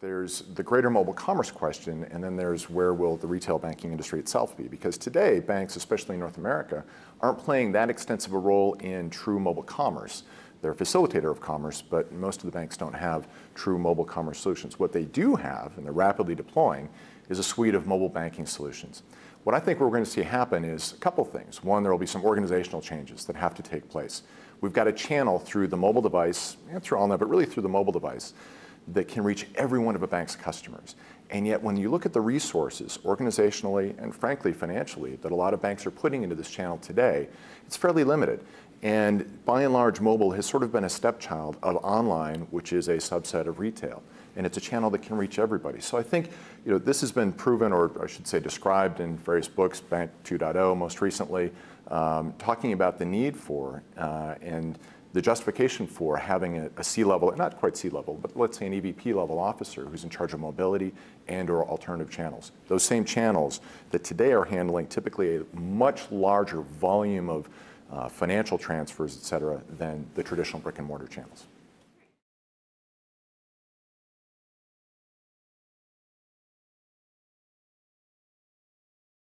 There's the greater mobile commerce question, and then there's where will the retail banking industry itself be? Because today, banks, especially in North America, aren't playing that extensive a role in true mobile commerce. They're a facilitator of commerce, but most of the banks don't have true mobile commerce solutions. What they do have, and they're rapidly deploying, is a suite of mobile banking solutions. What I think we're going to see happen is a couple things. One, there will be some organizational changes that have to take place. We've got a channel through the mobile device, and through AllNet, but really through the mobile device, that can reach every one of a bank's customers. And yet when you look at the resources, organizationally and frankly financially, that a lot of banks are putting into this channel today, it's fairly limited. And by and large, mobile has sort of been a stepchild of online, which is a subset of retail. And it's a channel that can reach everybody. So I think this has been proven, or I should say described in various books, Bank 2.0 most recently, talking about the need for and the justification for having a C-level, not quite C-level, but let's say an EVP level officer who's in charge of mobility and or alternative channels. Those same channels that today are handling typically a much larger volume of financial transfers, et cetera, than the traditional brick and mortar channels.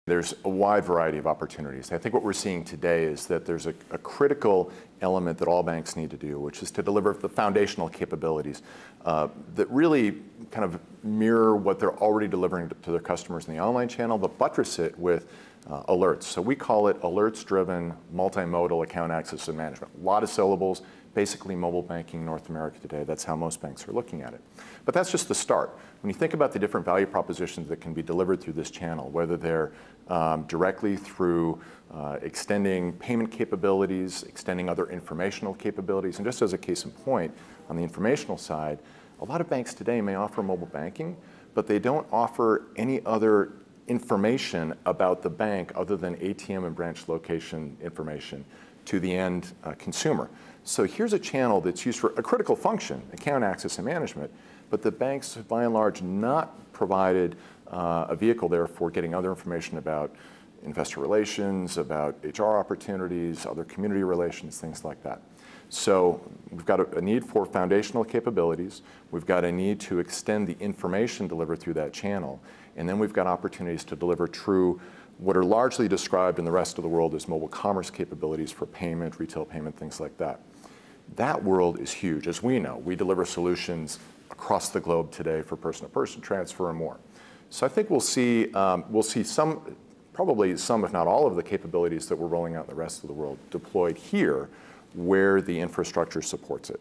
There's a wide variety of opportunities. I think what we're seeing today is that there's a critical element that all banks need to do, which is to deliver the foundational capabilities that really kind of mirror what they're already delivering to their customers in the online channel, but buttress it with alerts. So we call it alerts-driven multimodal account access and management. A lot of syllables, basically mobile banking in North America today. That's how most banks are looking at it. But that's just the start. When you think about the different value propositions that can be delivered through this channel, whether they're directly through extending payment capabilities, extending other informational capabilities, and just as a case in point, on the informational side, a lot of banks today may offer mobile banking, but they don't offer any other information about the bank other than ATM and branch location information to the end consumer. So here's a channel that's used for a critical function, account access and management, but the banks have by and large not provided a vehicle there for getting other information about investor relations, about HR opportunities, other community relations, things like that. So we've got a need for foundational capabilities. We've got a need to extend the information delivered through that channel. And then we've got opportunities to deliver true, what are largely described in the rest of the world as mobile commerce capabilities for payment, retail payment, things like that. That world is huge. As we know, we deliver solutions across the globe today for person-to-person transfer and more. So I think we'll see some, probably some, if not all of the capabilities that we're rolling out in the rest of the world deployed here where the infrastructure supports it.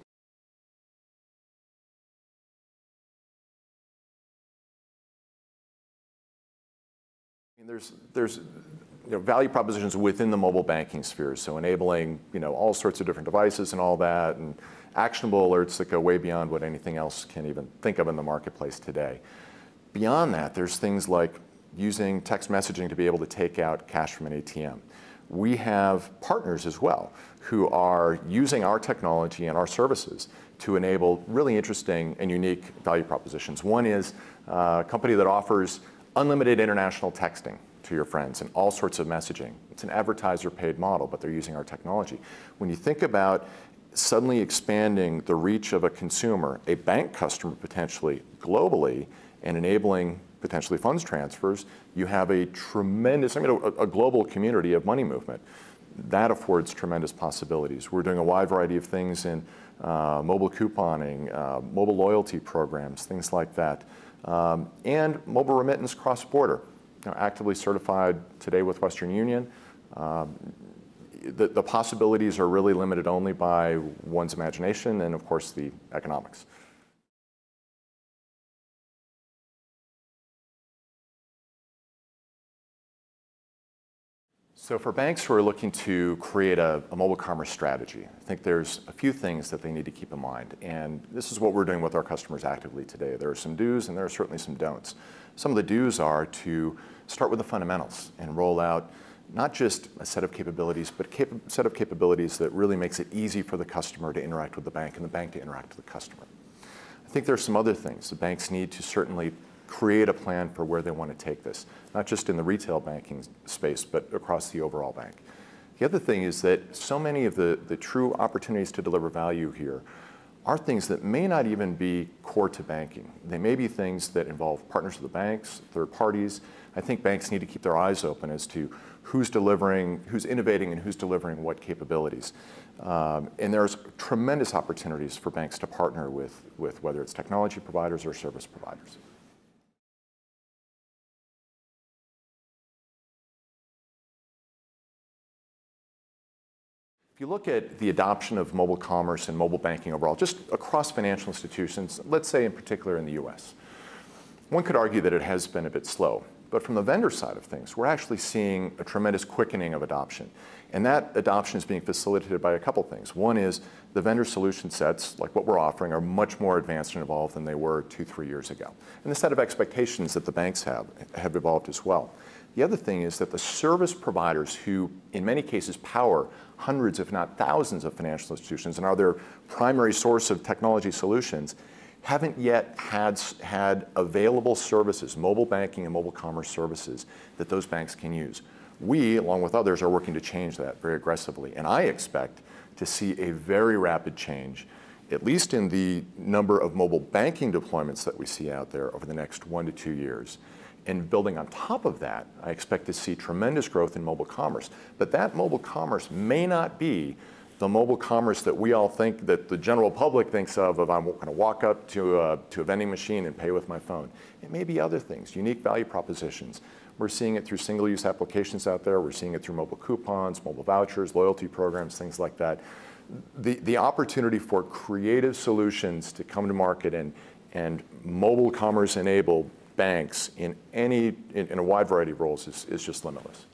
There's value propositions within the mobile banking sphere, so enabling all sorts of different devices and all that, and actionable alerts that go way beyond what anything else can even think of in the marketplace today. Beyond that, there's things like using text messaging to be able to take out cash from an ATM. We have partners as well who are using our technology and our services to enable really interesting and unique value propositions. One is a company that offers unlimited international texting to your friends and all sorts of messaging. It's an advertiser-paid model, but they're using our technology. When you think about suddenly expanding the reach of a consumer, a bank customer potentially globally, and enabling potentially funds transfers, you have a tremendous, a global community of money movement. That affords tremendous possibilities. We're doing a wide variety of things in mobile couponing, mobile loyalty programs, things like that, and mobile remittance cross-border. Actively certified today with Western Union. The possibilities are really limited only by one's imagination and, of course, the economics. So for banks who are looking to create a mobile commerce strategy, I think there's a few things that they need to keep in mind. And this is what we're doing with our customers actively today. There are some do's and there are certainly some don'ts. Some of the do's are to start with the fundamentals and roll out not just a set of capabilities, but a set of capabilities that really makes it easy for the customer to interact with the bank and the bank to interact with the customer. I think there's some other things. The banks need to certainly create a plan for where they want to take this, not just in the retail banking space, but across the overall bank. The other thing is that so many of the true opportunities to deliver value here are things that may not even be core to banking. They may be things that involve partners of the banks, third parties. I think banks need to keep their eyes open as to who's delivering, who's innovating, and who's delivering what capabilities. And there's tremendous opportunities for banks to partner with whether it's technology providers or service providers. If you look at the adoption of mobile commerce and mobile banking overall, just across financial institutions, let's say in particular in the US, one could argue that it has been a bit slow. But from the vendor side of things, we're actually seeing a tremendous quickening of adoption. And that adoption is being facilitated by a couple things. One is the vendor solution sets, like what we're offering, are much more advanced and evolved than they were 2-3 years ago. And the set of expectations that the banks have evolved as well. The other thing is that the service providers who, in many cases, power hundreds, if not thousands of financial institutions and are their primary source of technology solutions, haven't yet had available services, mobile banking and mobile commerce services, that those banks can use. We, along with others, are working to change that very aggressively. And I expect to see a very rapid change, at least in the number of mobile banking deployments that we see out there over the next 1 to 2 years. And building on top of that, I expect to see tremendous growth in mobile commerce. But that mobile commerce may not be the mobile commerce that we all think, that the general public thinks of I'm going to walk up to a vending machine and pay with my phone. It may be other things, unique value propositions. We're seeing it through single-use applications out there. We're seeing it through mobile coupons, mobile vouchers, loyalty programs, things like that. The opportunity for creative solutions to come to market and mobile commerce enable banks in a wide variety of roles is just limitless.